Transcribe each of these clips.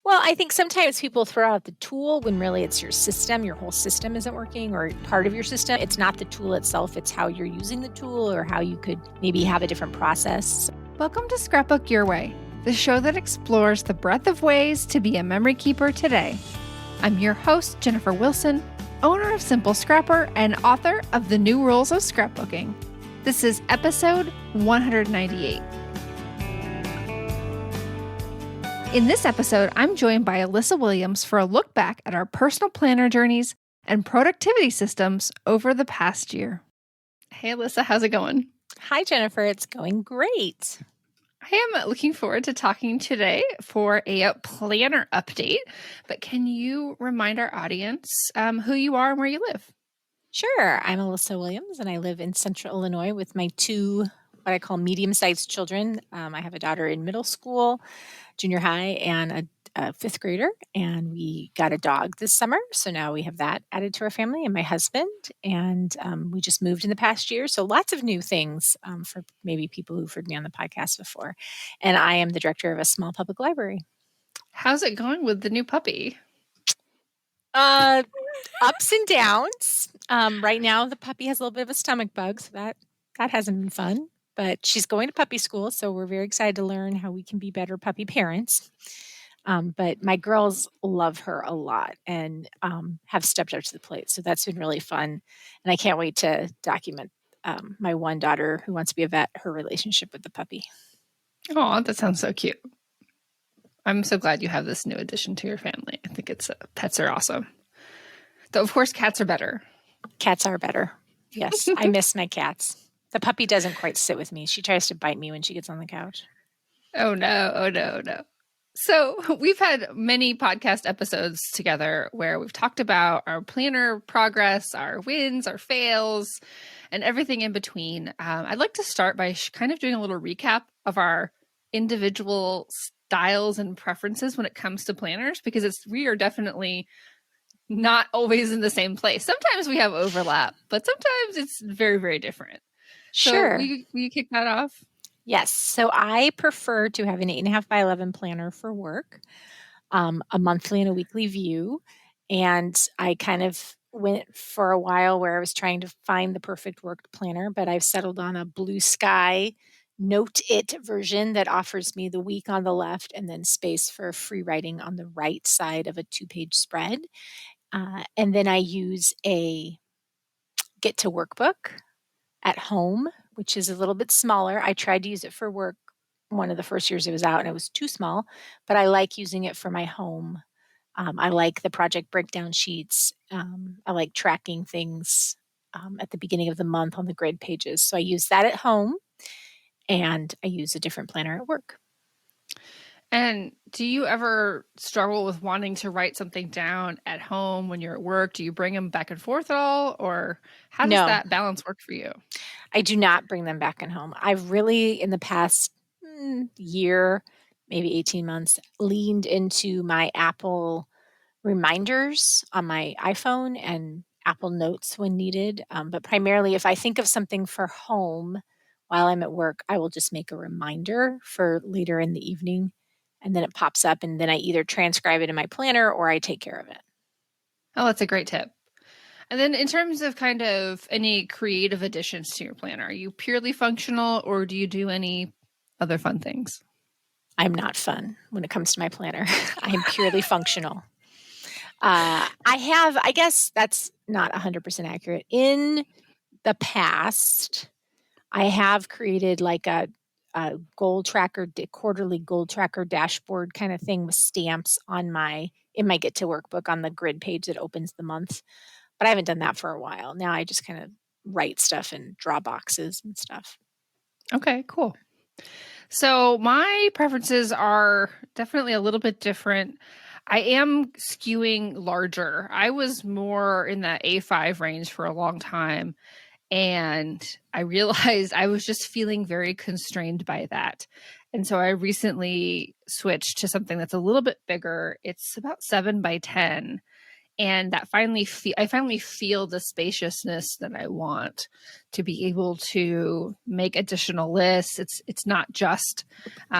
Well, I think sometimes people throw out the tool when really it's your system. Your whole system isn't working or part of your system. It's not the tool itself. It's how you're using the tool or how you could maybe have a different process. Welcome to Scrapbook Your Way, the show that explores the breadth of ways to be a memory keeper today. I'm your host, Jennifer Wilson, owner of Simple Scrapper and author of The New Rules of Scrapbooking. This is episode 198. In this episode, I'm joined by Alissa Williams for a look back at our personal planner journeys and productivity systems over the past year. Hey, Alissa, how's it going? Hi, Jennifer. It's going great. I am looking forward to talking today for a planner update, but can you remind our audience who you are and where you live? Sure. I'm Alissa Williams, and I live in Central Illinois with my two what I call medium-sized children. I have a daughter in middle school, junior high, and a fifth grader, and we got a dog this summer. So now we have that added to our family, and my husband, and we just moved in the past year. So lots of new things for maybe people who've heard me on the podcast before. And I am the director of a small public library. How's it going with the new puppy? Ups and downs. Right now, the puppy has a little bit of a stomach bug, so that hasn't been fun. But she's going to puppy school, so we're very excited to learn how we can be better puppy parents. But my girls love her a lot and have stepped up to the plate. So that's been really fun. And I can't wait to document my one daughter who wants to be a vet, her relationship with the puppy. Oh, that sounds so cute. I'm so glad you have this new addition to your family. I think pets are awesome. Though, of course, cats are better. Cats are better. Yes, I miss my cats. The puppy doesn't quite sit with me. She tries to bite me when she gets on the couch. Oh, no. So we've had many podcast episodes together where we've talked about our planner progress, our wins, our fails, and everything in between. I'd like to start by kind of doing a little recap of our individual styles and preferences when it comes to planners, because we are definitely not always in the same place. Sometimes we have overlap, but sometimes it's very, very different. Sure. So will you kick that off? Yes. So I prefer to have an 8.5 by 11 planner for work, a monthly and a weekly view. And I kind of went for a while where I was trying to find the perfect work planner, but I've settled on a blue sky Note It version that offers me the week on the left and then space for free writing on the right side of a 2-page spread. And then I use a Get to Workbook at home, which is a little bit smaller. I tried to use it for work one of the first years it was out and it was too small, but I like using it for my home. I like the project breakdown sheets. I like tracking things at the beginning of the month on the grid pages. So I use that at home and I use a different planner at work. And do you ever struggle with wanting to write something down at home when you're at work? Do you bring them back and forth at all? Or how does that balance work for you? I do not bring them back and home. I've really, in the past year, maybe 18 months, leaned into my Apple reminders on my iPhone and Apple Notes when needed. But primarily, if I think of something for home while I'm at work, I will just make a reminder for later in the evening. And then it pops up and then I either transcribe it in my planner or I take care of it. Oh, that's a great tip. And then in terms of kind of any creative additions to your planner, are you purely functional or do you do any other fun things? I'm not fun when it comes to my planner. I am purely functional. I guess that's not 100% accurate. In the past, I have created like a goal tracker, quarterly goal tracker dashboard kind of thing with stamps in my Get to Workbook on the grid page that opens the month. But I haven't done that for a while. Now I just kind of write stuff and draw boxes and stuff. Okay, cool. So my preferences are definitely a little bit different. I am skewing larger. I was more in the A5 range for a long time. And I realized I was just feeling very constrained by that. And so I recently switched to something that's a little bit bigger. It's about 7 by 10. And that I finally feel the spaciousness that I want to be able to make additional lists. It's not just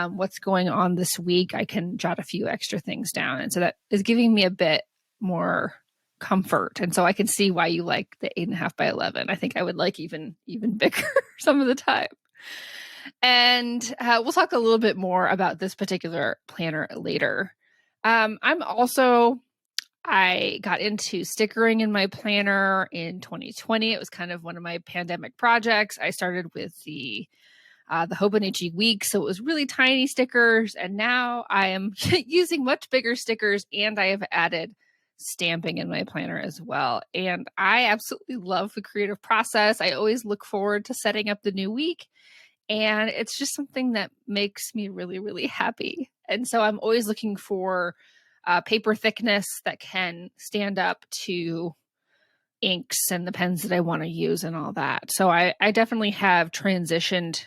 what's going on this week. I can jot a few extra things down. And so that is giving me a bit more comfort. And so I can see why you like the 8.5 by 11. I think I would like even bigger some of the time. And we'll talk a little bit more about this particular planner later. I got into stickering in my planner in 2020. It was kind of one of my pandemic projects. I started with the Hobonichi week, so it was really tiny stickers, and now I am using much bigger stickers, and I have added stamping in my planner as well. And I absolutely love the creative process. I always look forward to setting up the new week, and it's just something that makes me really, really happy. And so I'm always looking for paper thickness that can stand up to inks and the pens that I want to use and all that. So I definitely have transitioned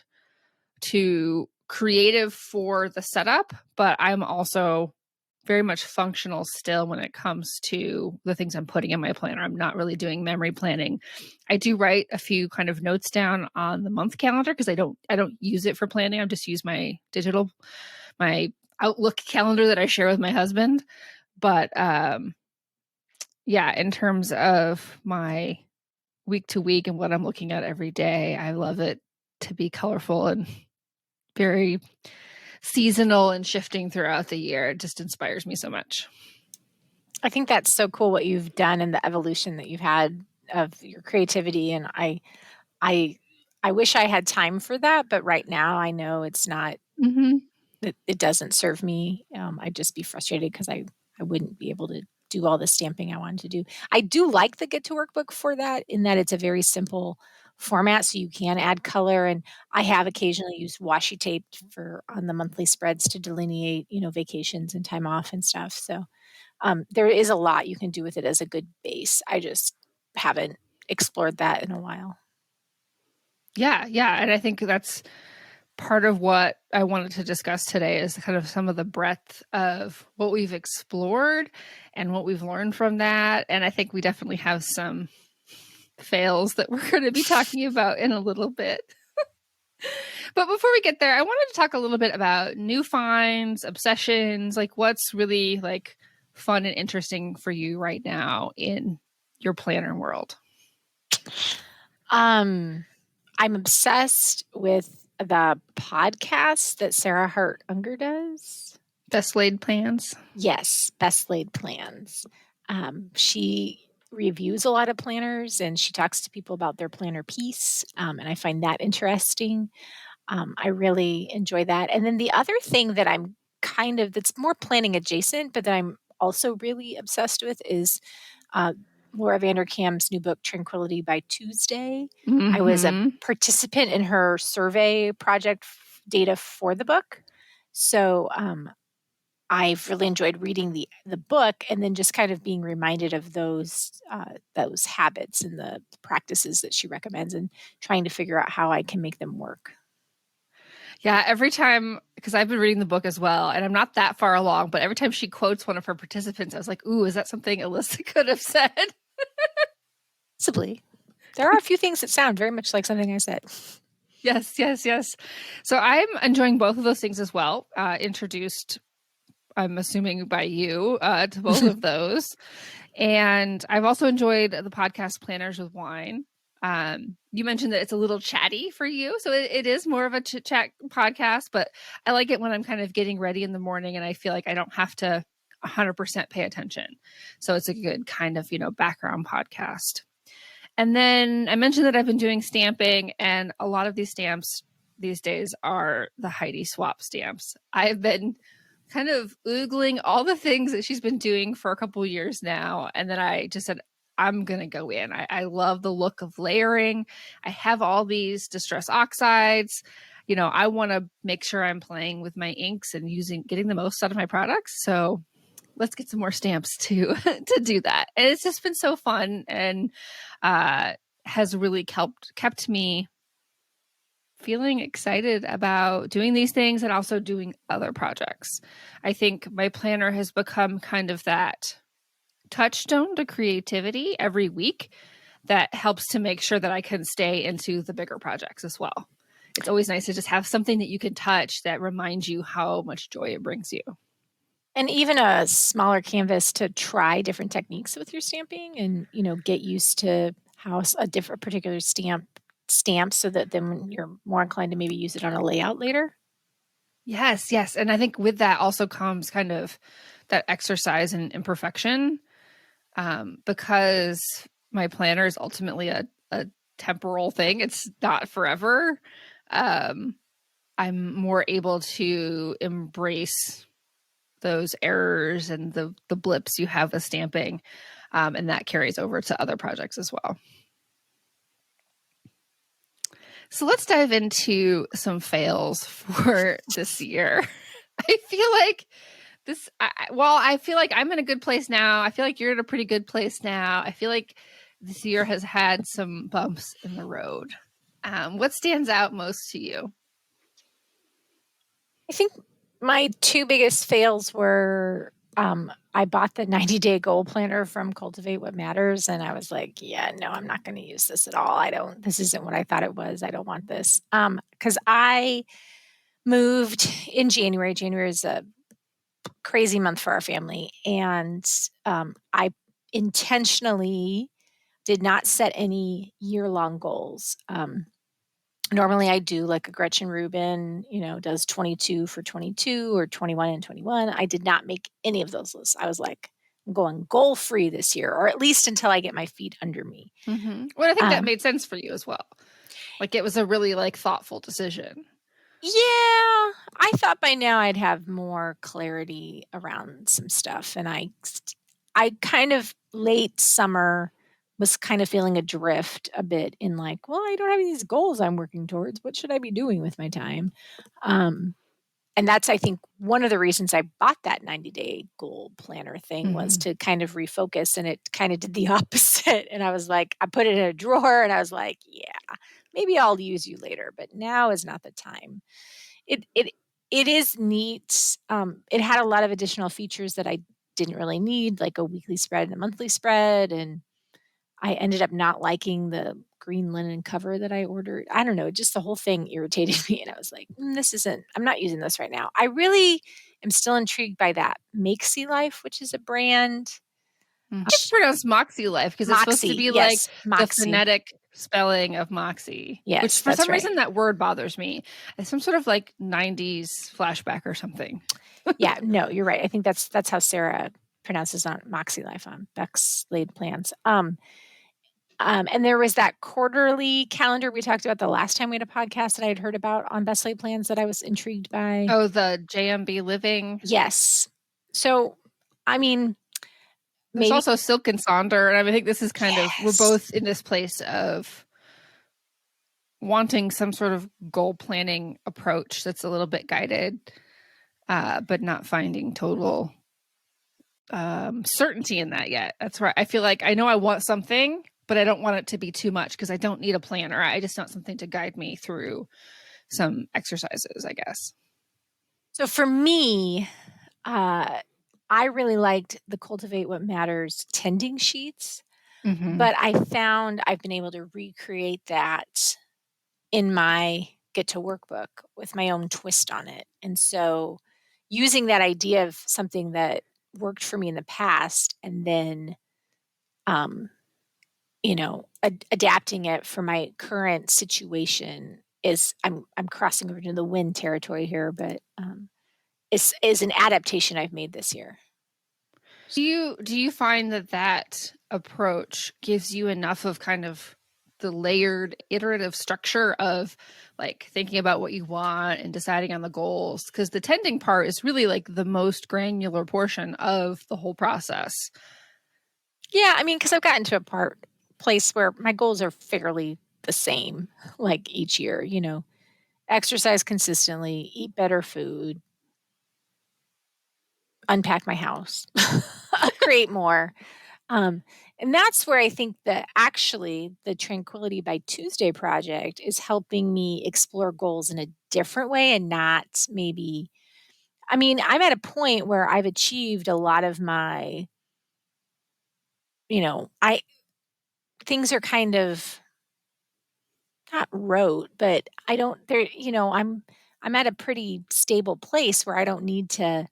to creative for the setup, but I'm also very much functional still when it comes to the things I'm putting in my planner. I'm not really doing memory planning. I do write a few kind of notes down on the month calendar because I don't use it for planning. I just use my Outlook calendar that I share with my husband. But yeah, in terms of my week to week and what I'm looking at every day, I love it to be colorful and very seasonal and shifting throughout the year. It just inspires me so much. I think that's so cool what you've done and the evolution that you've had of your creativity. And I wish I had time for that, but right now I know it's not, it doesn't serve me. I'd just be frustrated because I wouldn't be able to do all the stamping I wanted to do. I do like the Get to Workbook for that, in that it's a very simple format, so you can add color. And I have occasionally used washi tape on the monthly spreads to delineate, vacations and time off and stuff. So there is a lot you can do with it as a good base. I just haven't explored that in a while. Yeah. And I think that's part of what I wanted to discuss today is kind of some of the breadth of what we've explored and what we've learned from that. And I think we definitely have some fails that we're going to be talking about in a little bit. But before we get there, I wanted to talk a little bit about new finds, obsessions, like what's really like fun and interesting for you right now in your planner world. I'm obsessed with the podcast that Sarah Hart Unger does. Best Laid Plans? Yes, Best Laid Plans. She reviews a lot of planners and she talks to people about their planner piece. And I find that interesting. I really enjoy that. And then the other thing that I'm that's more planning adjacent, but that I'm also really obsessed with is Laura Vanderkam's new book, Tranquility by Tuesday. I was a participant in her survey project data for the book. So I've really enjoyed reading the book and then just kind of being reminded of those habits and the practices that she recommends and trying to figure out how I can make them work. Yeah, every time, because I've been reading the book as well, and I'm not that far along, but every time she quotes one of her participants, I was like, ooh, is that something Alissa could have said? Possibly. There are a few things that sound very much like something I said. Yes. So I'm enjoying both of those things as well. Introduced, I'm assuming, by you to both of those. And I've also enjoyed the podcast Planners with Wine. You mentioned that it's a little chatty for you. So it is more of a chit chat podcast, but I like it when I'm kind of getting ready in the morning and I feel like I don't have to 100% pay attention. So it's a good kind of, background podcast. And then I mentioned that I've been doing stamping, and a lot of these stamps these days are the Heidi Swap stamps. I've been kind of oogling all the things that she's been doing for a couple of years now. And then I just said, I'm going to go in. I love the look of layering. I have all these distress oxides. I want to make sure I'm playing with my inks and getting the most out of my products. So let's get some more stamps to do that. And it's just been so fun and has really kept me feeling excited about doing these things and also doing other projects. I think my planner has become kind of that touchstone to creativity every week that helps to make sure that I can stay into the bigger projects as well. It's always nice to just have something that you can touch that reminds you how much joy it brings you. And even a smaller canvas to try different techniques with your stamping and, get used to how a different particular stamp so that then you're more inclined to maybe use it on a layout later. Yes, yes. And I think with that also comes kind of that exercise in imperfection, because my planner is ultimately a temporal thing. It's not forever. I'm more able to embrace those errors and the blips you have with stamping, and that carries over to other projects as well. So let's dive into some fails for this year. I feel like I feel like I'm in a good place now. I feel like you're in a pretty good place now. I feel like this year has had some bumps in the road. What stands out most to you? I think my two biggest fails were I bought the 90-day goal planner from Cultivate What Matters, and I was like, yeah, no, I'm not going to use this at all. This isn't what I thought it was. I don't want this. Because I moved in January. January is a crazy month for our family. And I intentionally did not set any year-long goals. Normally I do like a Gretchen Rubin, does 22 for 22 or 21 and 21. I did not make any of those lists. I was like, I'm going goal free this year, or at least until I get my feet under me. Mm-hmm. Well, I think that made sense for you as well. Like it was a really thoughtful decision. Yeah, I thought by now I'd have more clarity around some stuff. And I kind of late summer was kind of feeling adrift a bit in well, I don't have these goals I'm working towards. What should I be doing with my time? And that's, I think, one of the reasons I bought that 90-day goal planner thing was to kind of refocus, and it kind of did the opposite. And I was like, I put it in a drawer and I was like, yeah, maybe I'll use you later, but now is not the time. It is neat. It had a lot of additional features that I didn't really need, like a weekly spread and a monthly spread. And I ended up not liking the green linen cover that I ordered. I don't know, just the whole thing irritated me. And I was like, I'm not using this right now. I really am still intrigued by that Makesy Life, which is a brand. It's pronounced Moxie Life because it's supposed to be yes, the phonetic spelling of Moxie. Yes, which for some reason that word bothers me. It's some sort of 90s flashback or something. Yeah, no, you're right. I think that's how Sarah pronounces on Moxie Life on Beck's Laid Plans. And there was that quarterly calendar we talked about the last time we had a podcast that I had heard about on Best Laid Plans that I was intrigued by. Oh, the JMB Living. Yes. So, I mean, there's also Silk and Sonder. And I think this is kind of, we're both in this place of wanting some sort of goal planning approach that's a little bit guided, but not finding total certainty in that yet. That's where I feel like I know I want something, but I don't want it to be too much because I don't need a planner. I just want something to guide me through some exercises, I guess. So for me, I really liked the Cultivate What Matters tending sheets, but I found I've been able to recreate that in my Get to Workbook with my own twist on it. And so using that idea of something that worked for me in the past and then, adapting it for my current situation is I'm crossing over into the win territory here, but is an adaptation I've made this year. Do you find that approach gives you enough of kind of the layered iterative structure of thinking about what you want and deciding on the goals? Because the tending part is really the most granular portion of the whole process. Yeah, I mean, because I've gotten to a place where my goals are fairly the same, each year, exercise consistently, eat better food, unpack my house, create more. And that's where I think that actually the Tranquility by Tuesday project is helping me explore goals in a different way and not maybe, I'm at a point where I've achieved a lot of my things are kind of not rote, but I don't there I'm at a pretty stable place where I don't need to,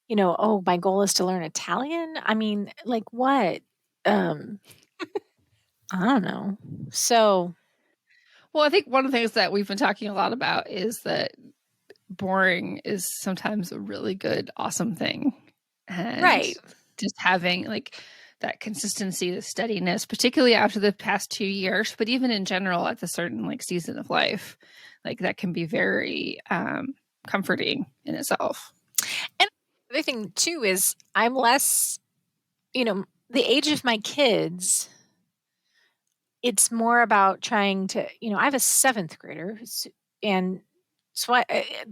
oh, my goal is to learn Italian. I mean, like what? Um, I don't know. So, Well, I think one of the things that we've been talking a lot about is that boring is sometimes a really good, awesome thing. And right. just having like that consistency, the steadiness, particularly after the past 2 years, but even in general at the certain like season of life, like that can be very comforting in itself. And the other thing too is I'm less, the age of my kids, it's more about trying to, I have a seventh grader, and so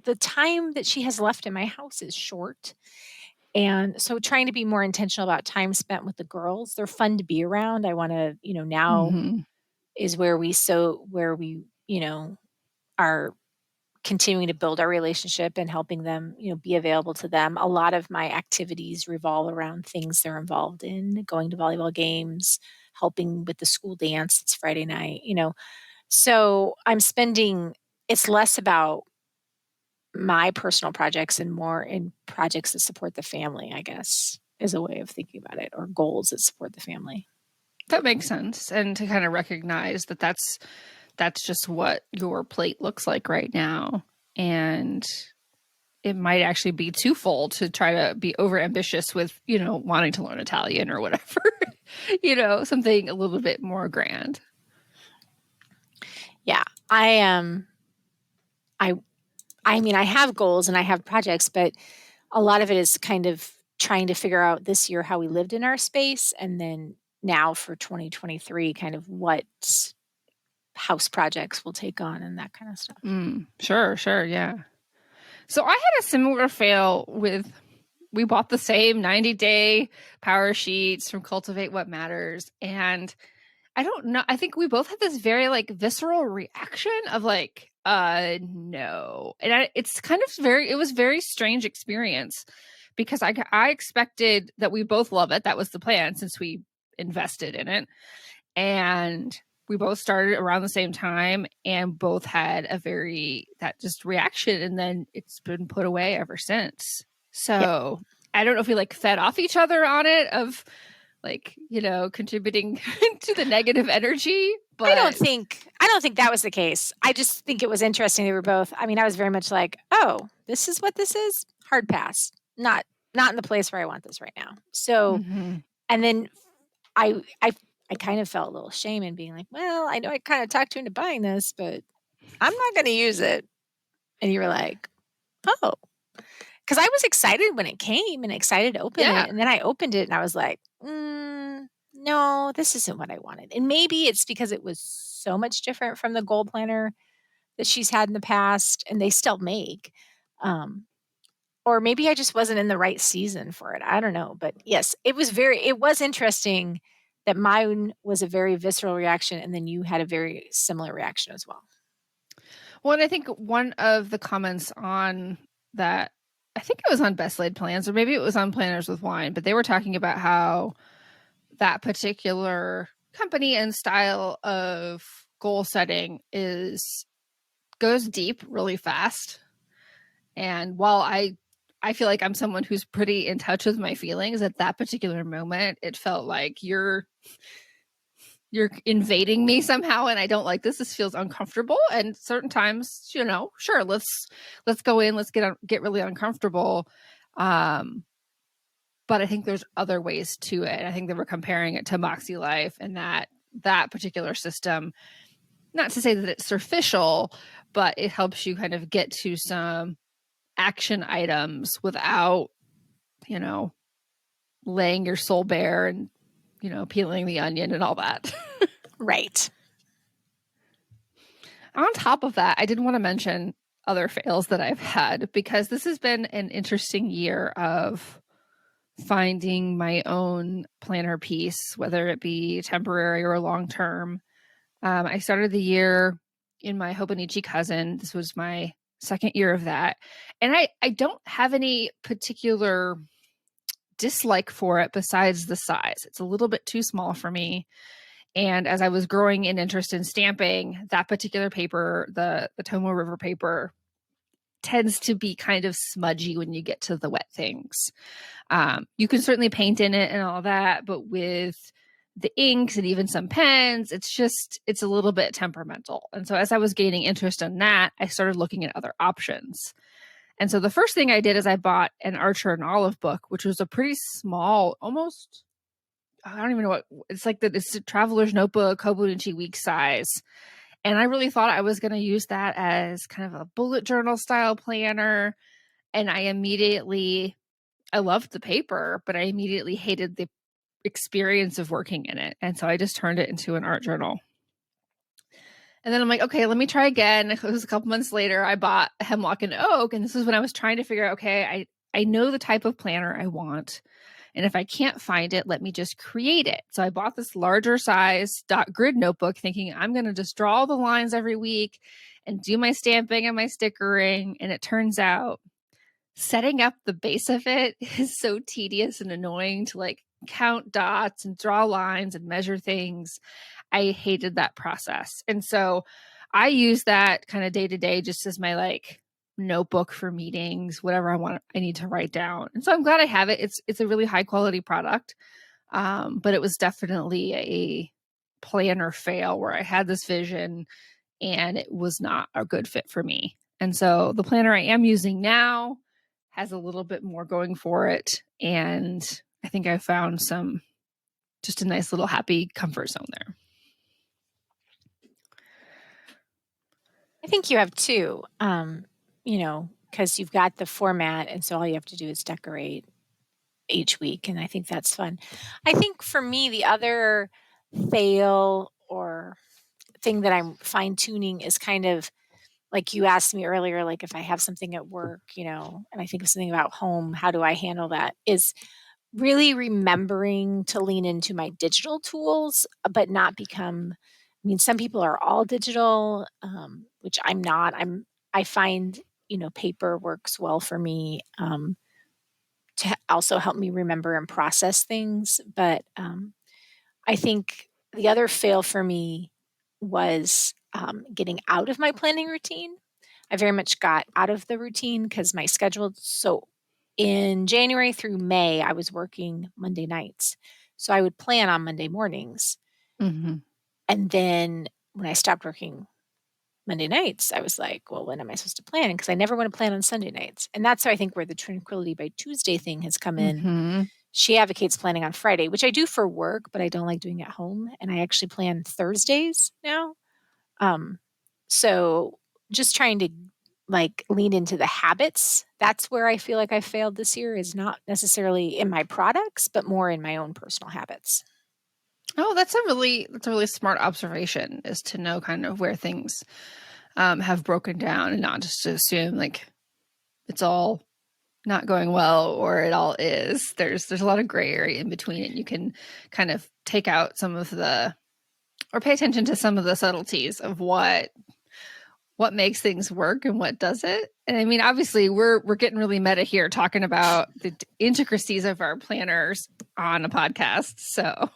the time that she has left in my house is short. And so trying to be more intentional about time spent with the girls. They're fun to be around. I want to, now Mm-hmm. is where we, are continuing to build our relationship and helping them, be available to them. A lot of my activities revolve around things they're involved in, going to volleyball games, helping with the school dance. It's Friday night, So it's less about my personal projects and more in projects that support the family, I guess, is a way of thinking about it, or goals that support the family. That makes sense. And to kind of recognize that that's just what your plate looks like right now. And it might actually be twofold to try to be over ambitious with, wanting to learn Italian or whatever, something a little bit more grand. Yeah. I mean, I have goals and I have projects, but a lot of it is kind of trying to figure out this year how we lived in our space, and then now for 2023, kind of what house projects we'll take on and that kind of stuff. Sure. Yeah. So I had a similar fail we bought the same 90-day power sheets from Cultivate What Matters. And I don't know. I think we both had this very like visceral reaction of like, no. And it was very strange experience because I expected that we both love it. That was the plan since we invested in it. And we both started around the same time and both had that just reaction. And then it's been put away ever since. Yeah. So I don't know if we like fed off each other on it of like, contributing to the negative energy, but I don't think that was the case. I just think it was interesting. They were both, I mean, I was very much like, oh, this is what this is. Hard pass. Not in the place where I want this right now. So, and then I kind of felt a little shame in being like, well, I know I kind of talked you into buying this, but I'm not going to use it. And you were like, oh, because I was excited when it came and excited to open yeah. it. And then I opened it and I was like, no, this isn't what I wanted. And maybe it's because it was so much different from the goal planner that she's had in the past and they still make. Or maybe I just wasn't in the right season for it. I don't know. But yes, it was interesting that mine was a very visceral reaction and then you had a very similar reaction as well. Well, and I think one of the comments on that, I think it was on Best Laid Plans, or maybe it was on Planners with Wine, but they were talking about how that particular company and style of goal setting goes deep really fast. And while I feel like I'm someone who's pretty in touch with my feelings at that particular moment, it felt like you're invading me somehow and I don't like this. This feels uncomfortable. And certain times, sure, let's go in, let's get really uncomfortable. But I think there's other ways to it. I think they were comparing it to Moxie Life and that particular system. Not to say that it's superficial, but it helps you kind of get to some action items without, laying your soul bare and, peeling the onion and all that. Right. On top of that, I did want to mention other fails that I've had because this has been an interesting year of finding my own planner piece, whether it be temporary or long term. I started the year in my Hobonichi cousin. This was my second year of that. And I don't have any particular dislike for it besides the size. It's a little bit too small for me. And as I was growing in interest in stamping, that particular paper, the Tomo River paper, tends to be kind of smudgy when you get to the wet things. You can certainly paint in it and all that, but with the inks and even some pens, it's a little bit temperamental. And so as I was gaining interest in that, I started looking at other options. And so the first thing I did is I bought an Archer and Olive book, which was a pretty small, almost, I don't even know what, it's like it's a traveler's notebook, Hobonichi week size. And I really thought I was going to use that as kind of a bullet journal style planner. And I loved the paper, but I immediately hated the experience of working in it. And so I just turned it into an art journal. And then I'm like, okay, let me try again. It was a couple months later, I bought Hemlock and Oak. And this is when I was trying to figure out, okay, I know the type of planner I want. And if I can't find it, let me just create it. So I bought this larger size dot grid notebook thinking I'm going to just draw all the lines every week and do my stamping and my stickering. And it turns out setting up the base of it is so tedious and annoying to like count dots and draw lines and measure things. I hated that process. And so I use that kind of day to day just as my like notebook for meetings, whatever I need to write down. And so I'm glad I have it. It's a really high quality product. But it was definitely a planner fail where I had this vision and it was not a good fit for me. And so the planner I am using now has a little bit more going for it. And I think I found just a nice little happy comfort zone there. I think you have two, because you've got the format, and so all you have to do is decorate each week, and I think that's fun. I think for me, the other fail or thing that I'm fine-tuning is kind of like you asked me earlier, like if I have something at work, and I think of something about home, how do I handle that? Is really remembering to lean into my digital tools, but not become, some people are all digital, which I'm not. I find, paper works well for me, to also help me remember and process things. But I think the other fail for me was getting out of my planning routine. I very much got out of the routine because my schedule. So in January through May, I was working Monday nights. So I would plan on Monday mornings. Mm-hmm. And then when I stopped working Monday nights, I was like, well, when am I supposed to plan? Because I never want to plan on Sunday nights. And that's, I think, where the Tranquility by Tuesday thing has come in. Mm-hmm. She advocates planning on Friday, which I do for work, but I don't like doing at home. And I actually plan Thursdays now. So just trying to like lean into the habits. That's where I feel like I failed this year, is not necessarily in my products, but more in my own personal habits. Oh, that's a really smart observation, is to know kind of where things have broken down and not just to assume like it's all not going well or it all is. There's a lot of gray area in between, and you can kind of take out some of or pay attention to some of the subtleties of what makes things work and what doesn't. And I mean, obviously we're getting really meta here talking about the intricacies of our planners on a podcast. So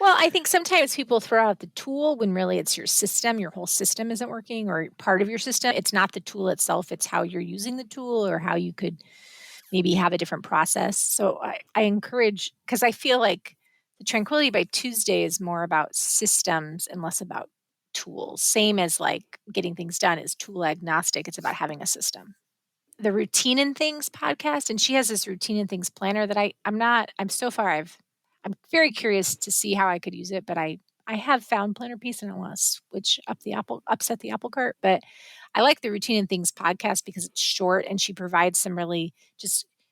well, I think sometimes people throw out the tool when really it's your system. Your whole system isn't working, or part of your system. It's not the tool itself. It's how you're using the tool, or how you could maybe have a different process. So I encourage, because I feel like the Tranquility by Tuesday is more about systems and less about tools. Same as like getting things done is tool agnostic. It's about having a system. The Routine and Things podcast, and she has this Routine and Things planner that I'm very curious to see how I could use it, but I have found Planner Piece and I want to switch upset the apple cart. But I like the Routine and Things podcast because it's short and she provides some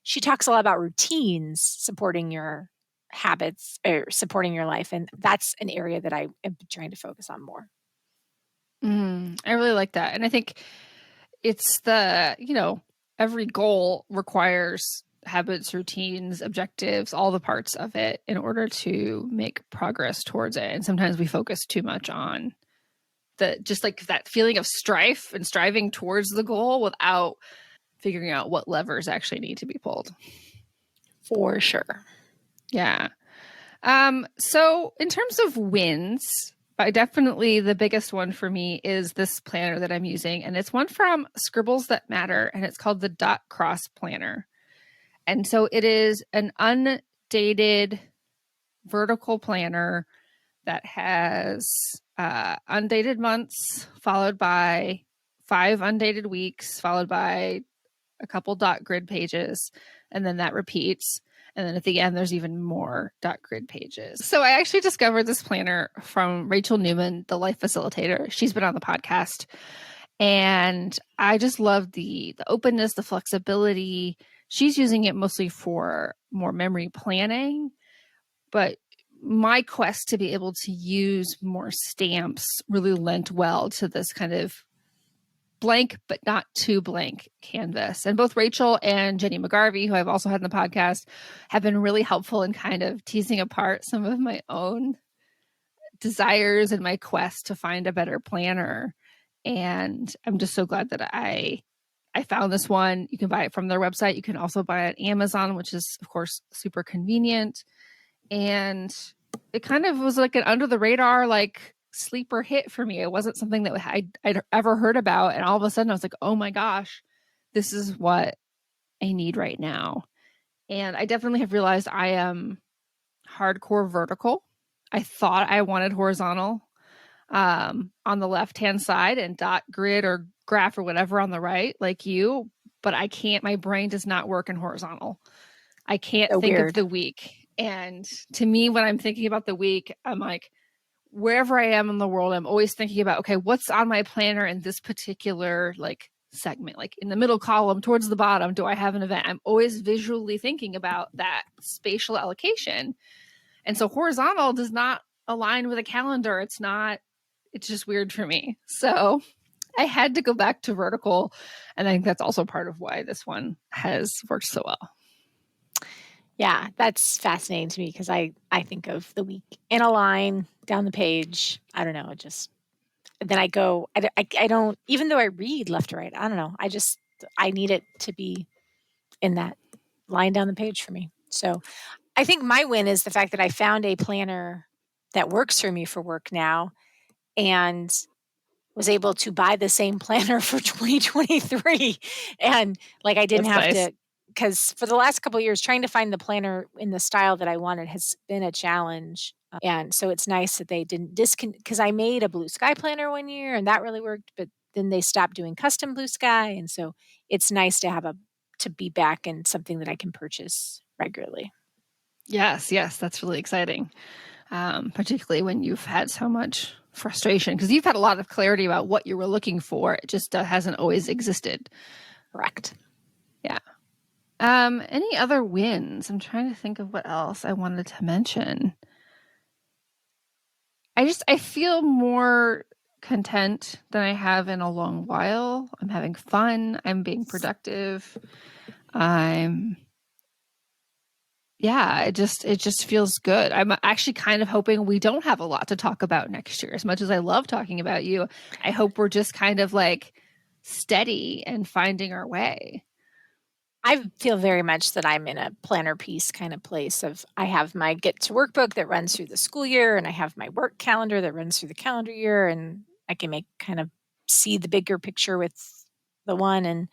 she talks a lot about routines supporting your habits or supporting your life. And that's an area that I am trying to focus on more. I really like that. And I think it's every goal requires habits, routines, objectives, all the parts of it in order to make progress towards it. And sometimes we focus too much on just like that feeling of strife and striving towards the goal without figuring out what levers actually need to be pulled. For sure. Yeah. So in terms of wins, definitely the biggest one for me is this planner that I'm using. And it's one from Scribbles That Matter, and it's called the Dot Cross Planner. And so it is an undated vertical planner that has undated months, followed by 5 undated weeks, followed by a couple dot grid pages, and then that repeats. And then at the end, there's even more dot grid pages. So I actually discovered this planner from Rachel Newman, the life facilitator. She's been on the podcast. And I just love the openness, the flexibility. She's using it mostly for more memory planning. But my quest to be able to use more stamps really lent well to this kind of blank but not too blank canvas. And both Rachel and Jenny McGarvey, who I've also had in the podcast, have been really helpful in kind of teasing apart some of my own desires and my quest to find a better planner. And I'm just so glad that I found this one. You can buy it from their website. You can also buy it on Amazon, which is, of course, super convenient. And it kind of was like an under the radar, like sleeper hit for me. It wasn't something that I'd ever heard about. And all of a sudden I was like, oh my gosh, this is what I need right now. And I definitely have realized I am hardcore vertical. I thought I wanted horizontal on the left-hand side and dot grid or graph or whatever on the right, like you, but I can't, my brain does not work in horizontal. I can't think of the week. And to me, when I'm thinking about the week, I'm like, wherever I am in the world, I'm always thinking about, okay, what's on my planner in this particular like segment, like in the middle column towards the bottom, do I have an event? I'm always visually thinking about that spatial allocation. And so horizontal does not align with a calendar. It's just weird for me. So I had to go back to vertical. And I think that's also part of why this one has worked so well. Yeah, that's fascinating to me because I think of the week in a line down the page. I don't know. It just, then I go, I don't, even though I read left to right, I don't know. I need it to be in that line down the page for me. So I think my win is the fact that I found a planner that works for me for work now and was able to buy the same planner for 2023. And like, I didn't have to, because for the last couple of years, trying to find the planner in the style that I wanted has been a challenge. And so it's nice that they didn't because I made a blue sky planner one year and that really worked, but then they stopped doing custom blue sky. And so it's nice to to be back in something that I can purchase regularly. Yes, that's really exciting. Particularly when you've had so much frustration, because you've had a lot of clarity about what you were looking for. It just hasn't always existed. Correct. Yeah. Any other wins? I'm trying to think of what else I wanted to mention. I feel more content than I have in a long while. I'm having fun. I'm being productive. It just feels good. I'm actually kind of hoping we don't have a lot to talk about next year. As much as I love talking about you, I hope we're just kind of like steady and finding our way. I feel very much that I'm in a planner piece kind of place of I have my get to workbook that runs through the school year and I have my work calendar that runs through the calendar year and I can see the bigger picture with the one. And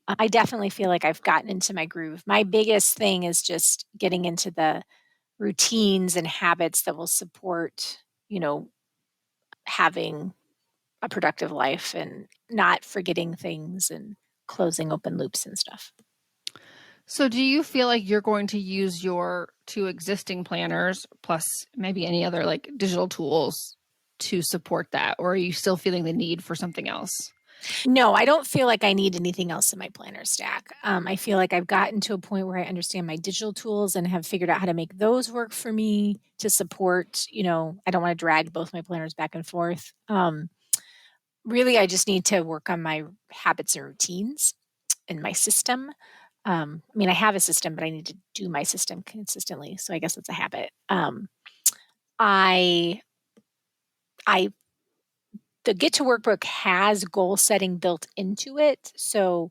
I definitely feel like I've gotten into my groove. My biggest thing is just getting into the routines and habits that will support, having a productive life and not forgetting things and closing open loops and stuff. So do you feel like you're going to use your 2 existing planners plus maybe any other like digital tools to support that? Or are you still feeling the need for something else? No, I don't feel like I need anything else in my planner stack. I feel like I've gotten to a point where I understand my digital tools and have figured out how to make those work for me to support, I don't want to drag both my planners back and forth. Really, I just need to work on my habits and routines and my system. I have a system, but I need to do my system consistently. So I guess it's a habit. The Get to Workbook has goal setting built into it. So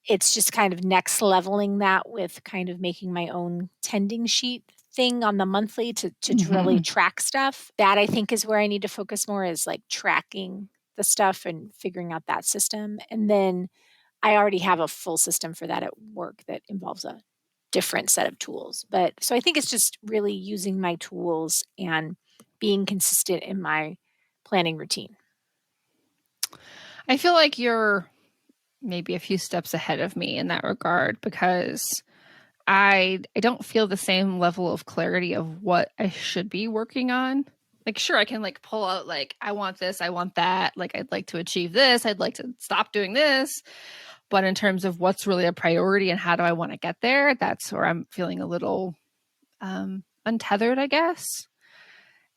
it's just kind of next leveling that with kind of making my own tending sheet thing on the monthly to really track stuff. That I think is where I need to focus more, is like tracking the stuff and figuring out that system. And then I already have a full system for that at work that involves a different set of tools. But so I think it's just really using my tools and being consistent in my planning routine. I feel like you're maybe a few steps ahead of me in that regard, because I don't feel the same level of clarity of what I should be working on. Like, sure, I can like pull out like, I want this, I want that. Like, I'd like to achieve this. I'd like to stop doing this. But in terms of what's really a priority and how do I want to get there, that's where I'm feeling a little untethered, I guess.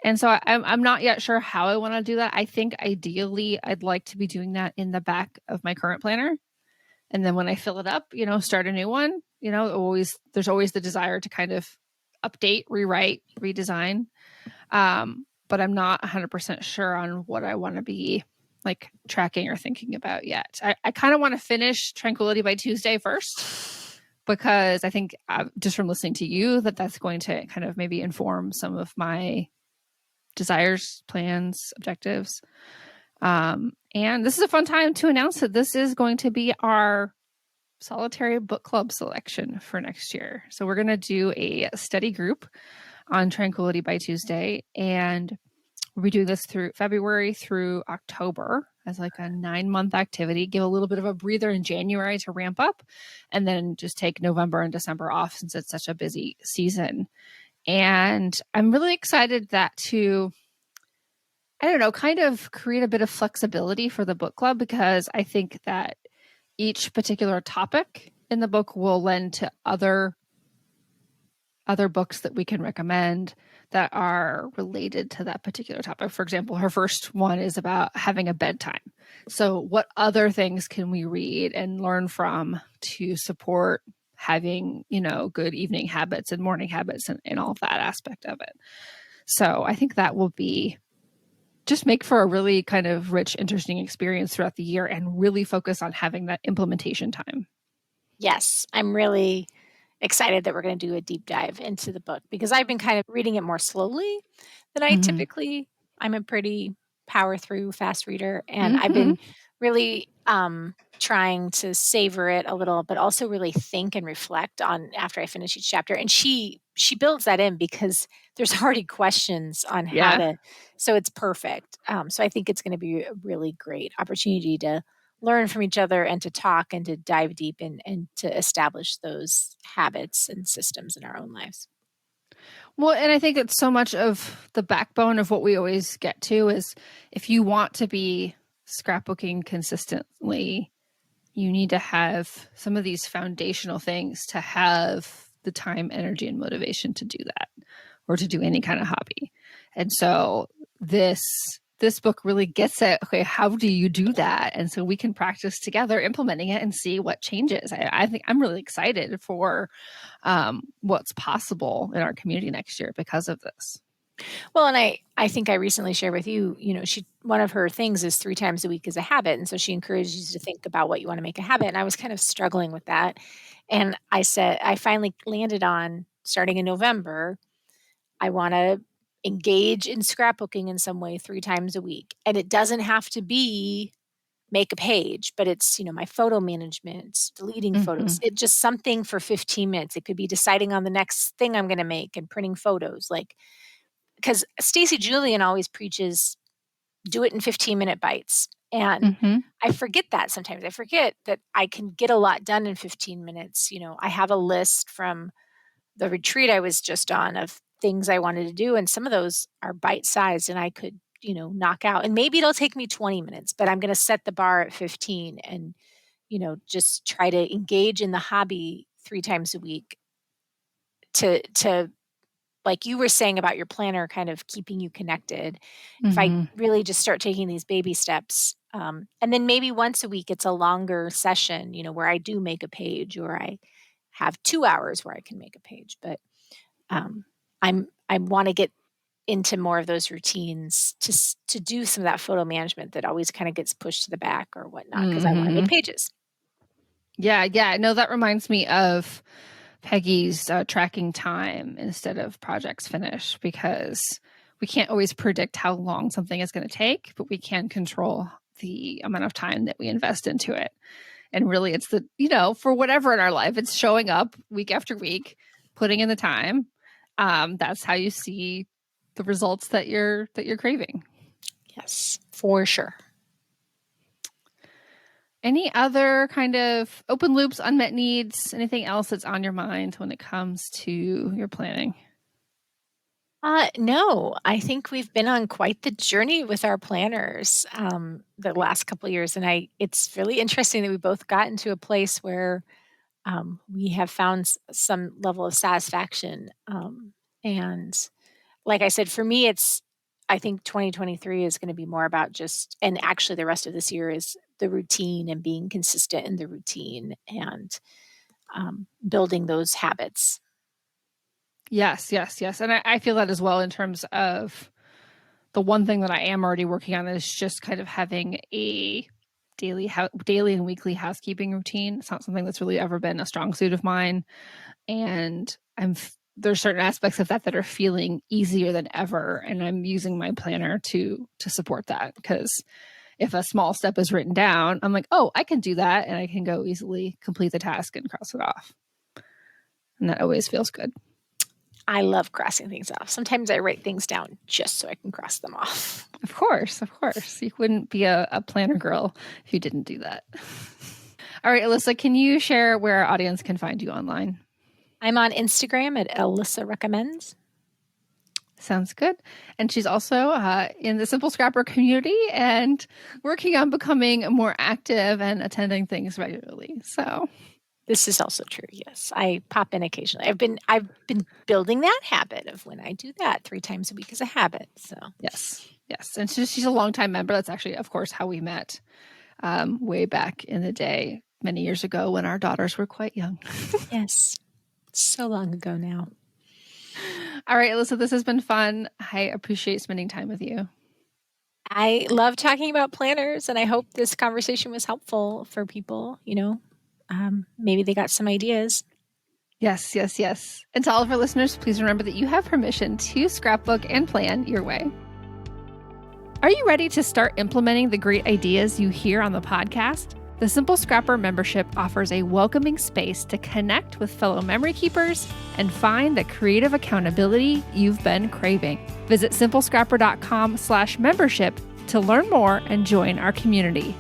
And so I'm not yet sure how I want to do that. I think ideally I'd like to be doing that in the back of my current planner. And then when I fill it up, start a new one, there's always the desire to kind of update, rewrite, redesign. But I'm not 100% sure on what I want to be like tracking or thinking about yet. I kind of want to finish Tranquility by Tuesday first, because I think just from listening to you that's going to kind of maybe inform some of my desires, plans, objectives. And this is a fun time to announce that this is going to be our solitary book club selection for next year. So we're going to do a study group on Tranquility by Tuesday, and we'll be doing this through February through October as like a 9-month activity. Give a little bit of a breather in January to ramp up, and then just take November and December off since it's such a busy season. And I'm really excited to, I don't know, kind of create a bit of flexibility for the book club, because I think that each particular topic in the book will lend to other books that we can recommend that are related to that particular topic. For example, her first one is about having a bedtime. So what other things can we read and learn from to support having, good evening habits and morning habits and all of that aspect of it. So I think that will be just make for a really kind of rich, interesting experience throughout the year, and really focus on having that implementation time. Yes, I'm really excited that we're going to do a deep dive into the book, because I've been kind of reading it more slowly than I typically. I'm a pretty power through fast reader, and I've been really trying to savor it a little, but also really think and reflect on after I finish each chapter. And she builds that in, because there's already questions on how to, so it's perfect. So I think it's going to be a really great opportunity to learn from each other and to talk and to dive deep and to establish those habits and systems in our own lives. Well, and I think it's so much of the backbone of what we always get to is, if you want to be scrapbooking consistently, you need to have some of these foundational things to have the time, energy, and motivation to do that, or to do any kind of hobby. And so this book really gets at, okay, how do you do that? And so we can practice together implementing it and see what changes. I think I'm really excited for what's possible in our community next year because of this. Well, and I think I recently shared with you, one of her things is 3 times a week is a habit. And so she encourages you to think about what you want to make a habit. And I was kind of struggling with that. And I finally landed on, starting in November, I want to engage in scrapbooking in some way 3 times a week. And it doesn't have to be make a page, but it's, my photo management, deleting photos. It's just something for 15 minutes. It could be deciding on the next thing I'm going to make and printing photos. Like, because Stacey Julian always preaches, do it in 15-minute bites. And I forget that sometimes. I forget that I can get a lot done in 15 minutes. I have a list from the retreat I was just on of things I wanted to do. And some of those are bite-sized and I could, knock out. And maybe it'll take me 20 minutes, but I'm going to set the bar at 15 and, just try to engage in the hobby 3 times a week to like you were saying about your planner kind of keeping you connected. If I really just start taking these baby steps, and then maybe once a week, it's a longer session, where I do make a page, or I have 2 hours where I can make a page. But I want to get into more of those routines to do some of that photo management that always kind of gets pushed to the back or whatnot, because I want to make pages. Yeah. No, that reminds me of Peggy's tracking time instead of projects finish, because we can't always predict how long something is going to take, but we can control the amount of time that we invest into it. And really it's for whatever in our life, it's showing up week after week, putting in the time. That's how you see the results that you're craving. Yes, for sure. Any other kind of open loops, unmet needs, anything else that's on your mind when it comes to your planning? No, I think we've been on quite the journey with our planners the last couple of years, and it's really interesting that we both got into a place where we have found some level of satisfaction. And like I said, for me, I think 2023 is going to be more about and actually the rest of this year is the routine and being consistent in the routine and building those habits. Yes. And I feel that as well in terms of the one thing that I am already working on is just kind of having a daily and weekly housekeeping routine. It's not something that's really ever been a strong suit of mine. And there's certain aspects of that are feeling easier than ever. And I'm using my planner to support that, because if a small step is written down, I'm like, oh, I can do that. And I can go easily complete the task and cross it off. And that always feels good. I love crossing things off. Sometimes I write things down just so I can cross them off. Of course. You wouldn't be a planner girl if you didn't do that. All right, Alissa, can you share where our audience can find you online? I'm on Instagram at Alissa Recommends. Sounds good. And she's also in the Simple Scrapper community and working on becoming more active and attending things regularly. So this is also true. Yes, I pop in occasionally. I've been building that habit of when I do that 3 times a week as a habit. So yes. And she's a longtime member. That's actually, of course, how we met way back in the day, many years ago when our daughters were quite young. Yes, so long ago now. All right, Alissa, this has been fun. I appreciate spending time with you. I love talking about planners, and I hope this conversation was helpful for people. Maybe they got some ideas. Yes. And to all of our listeners, please remember that you have permission to scrapbook and plan your way. Are you ready to start implementing the great ideas you hear on the podcast? The Simple Scrapper membership offers a welcoming space to connect with fellow memory keepers and find the creative accountability you've been craving. Visit simplescrapper.com/membership to learn more and join our community.